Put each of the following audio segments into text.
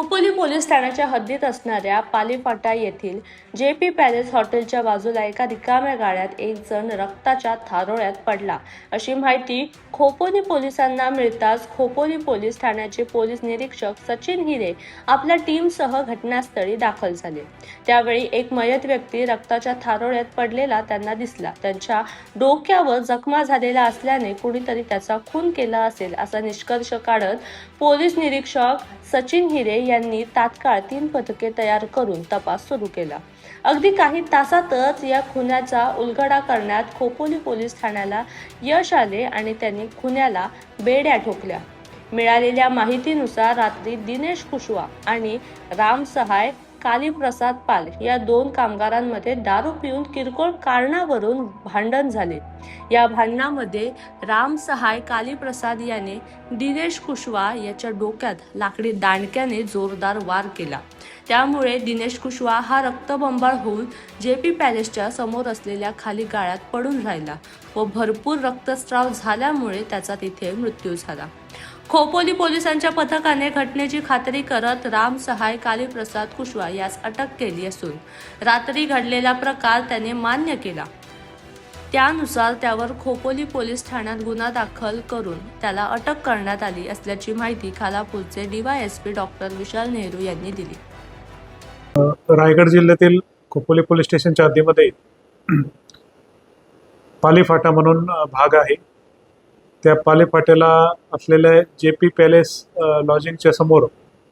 Khopoli police ठाण्याच्या हद्दीत असणाऱ्या पालीफाटा येथील JP पॅलेस हॉटेलच्या बाजूला एका रिकाम्या गाड्यात एक जण रक्ताच्या थारोळ्यात पडला अशी माहिती खोपोली पोलिसांना मिळताच खोपोली पोलीस ठाण्याचे पोलीस निरीक्षक सचिन हिरे आपल्या टीमसह घटनास्थळी दाखल झाले। त्यावेळी एक मयत व्यक्ती रक्ताच्या थारोळ्यात पडलेला त्यांना दिसला। त्यांच्या डोक्यावर जखमा झालेल्या असल्याने कुणीतरी त्याचा खून केला असेल असा निष्कर्ष काढत पोलीस निरीक्षक सचिन हिरे यांनी तात्काळ 3 पथके तयार करून तपास सुरू केला। अगदी काही तासातच या खुनाचा उलगडा करण्यात खोपोली पोलीस ठाण्याला यश आले आणि त्यांनी खुन्याला बेड्या ठोकल्या। मिळालेल्या माहितीनुसार रात्री दिनेश कुशवा आणि राम सहाय कालीप्रसाद पाल या 2 कामगारांमध्ये दारू पिऊन किरकोळ कारणावरून भांडण झाले। या भांडणामध्ये राम सहाय कालीप्रसाद याने दिनेश कुशवा याच्या डोक्यात लाकडी दांडक्याने जोरदार वार केला। त्यामुळे दिनेश कुशवा हा रक्तबंबाळ होऊन JP पॅलेसच्या समोर असलेल्या खाली गाळ्यात पडून राहिला व भरपूर रक्तस्राव झाल्यामुळे त्याचा तिथे मृत्यू झाला। खोपोली पोलिसांच्या पथकाने घटनेची खात्री करत राम सहाय कालीप्रसाद कुशवा यास अटक केली असून रात्री घडलेला प्रकार त्याने मान्य केला। त्यानुसार त्यावर खोपोली पोलीस ठाण्यात गुन्हा दाखल करून त्याला अटक करण्यात आली असल्याची माहिती खालापूरचे DYSP डॉक्टर विशाल नेहरू यांनी दिली। रायगड जिल्ह्यातील खोपोली पोलीस स्टेशनच्या हद्दीमध्ये पालीफाटा म्हणून भाग आहे। त्या पालीफाट्याला असलेल्या JP पॅलेस लॉजिंगच्या समोर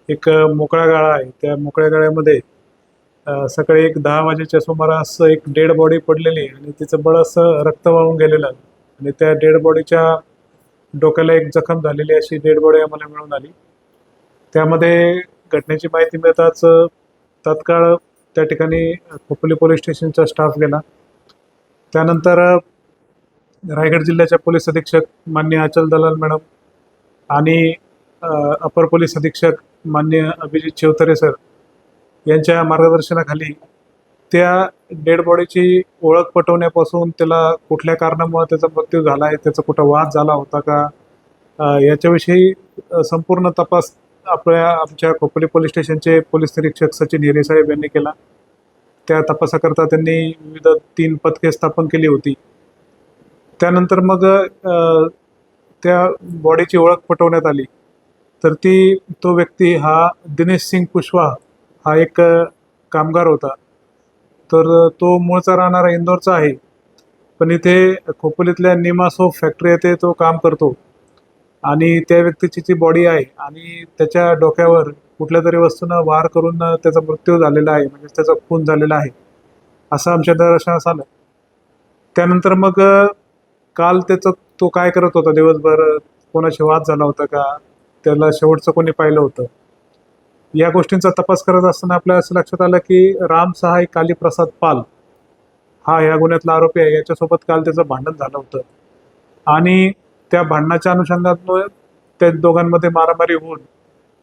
एक मोकळा गाळा आहे। त्या मोकळ्या गाळ्यामध्ये सकाळी एक 10 वाजेच्या सुमारास एक डेड बॉडी पडलेली आणि तिचं बरंचसं रक्त वाहून गेलेलं आहे आणि त्या डेड बॉडीच्या डोक्याला एक जखम झालेली अशी डेड बॉडी आम्हाला मिळून आली। त्यामध्ये घटनेची माहिती मिळताच तात्काळ त्या ठिकाणी खोपोली पोलीस स्टेशनचा स्टाफ गेला। त्यानंतर रायगड जिल्ह्याच्या पोलीस अधीक्षक मान्य अचल दलाल मॅडम आणि अपर पोलीस अधीक्षक मान्य अभिजित चौधरी सर यांच्या मार्गदर्शनाखाली त्या डेड बॉडीची ओळख पटवण्यापासून त्याला कुठल्या कारणामुळे त्याचा मृत्यू झाला आहे, त्याचा कुठं वाद झाला होता का याच्याविषयी संपूर्ण तपास आमच्या खोपोली पोलीस स्टेशनचे पोलीस निरीक्षक सचिन हिरे साहेब यांनी केला। त्या तपासाकरता त्यांनी विविध 3 पथके स्थापन केली होती। त्यानंतर मग त्या बॉडीची ओळख पटवण्यात आली तर तो व्यक्ती हा दिनेश सिंग कुशवा हा एक कामगार होता। तर तो मूळचा राहणारा इंदोरचा आहे, पण इथे खोपोलीतल्या निमा सोप फॅक्टरी येथे तो काम करतो आणि त्या व्यक्तीची जी बॉडी आहे आणि त्याच्या डोक्यावर कुठल्या तरी वस्तूनं वार करून त्याचा मृत्यू झालेला आहे, म्हणजे त्याचा खून झालेला आहे असं आमच्या निदर्शनास आलं। त्यानंतर मग काल तो काय करत होता दिवसभर, कोणाशी वाद झाला होता का, त्याला शेवटचं कोणी पाहिलं होतं, या गोष्टींचा तपास करत असताना आपल्याला असं लक्षात आलं की राम सहाय कालीप्रसाद पाल हा या गुन्ह्यातला आरोपी आहे। याच्यासोबत काल त्याचं भांडण झालं होतं आणि त्या भांडणाच्या अनुषंगाने त्या दोघांमध्ये मारामारी होऊन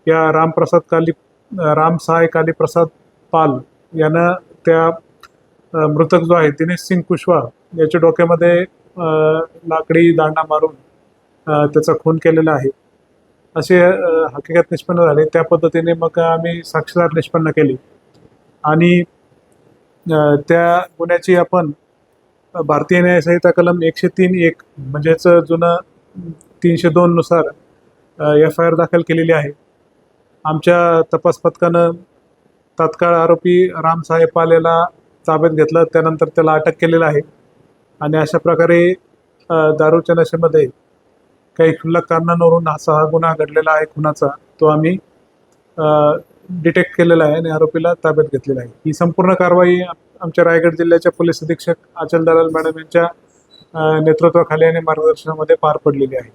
या राम सहाय कालीप्रसाद पाल यानं त्या मृतक जो आहे दिनेश सिंग कुशवा याच्या डोक्यामध्ये लाकडी दांडा मारून त्याचा खून केलेला आहे असे हकीकत निष्पन्न झाले। त्या पद्धतीने मग आम्ही साक्षीदार निष्पन्न केली आणि त्या गुन्ह्याची आपण भारतीय न्याय संहिता कलम 103(1) म्हणजेच जुनं 302 नुसार FIR दाखल केलेली आहे। आमच्या तपास पथकानं तात्काळ आरोपी राम साहेब पाल याला ताब्यात घेतलं, त्यानंतर त्याला अटक केलेलं आहे आणि अशा प्रकारे दारूच्या नशेमध्ये काही क्षुल्लक कारणांवरून हा गुन्हा घडलेला आहे खुनाचा, तो आम्ही डिटेक्ट केलेला आहे आणि आरोपीला ताब्यात घेतलेला आहे। ही संपूर्ण कारवाई आमच्या रायगड जिल्ह्याच्या पोलीस अधीक्षक अचल दलाल मॅडम यांच्या नेतृत्वाखाली आणि मार्गदर्शनामध्ये पार पडलेली आहे।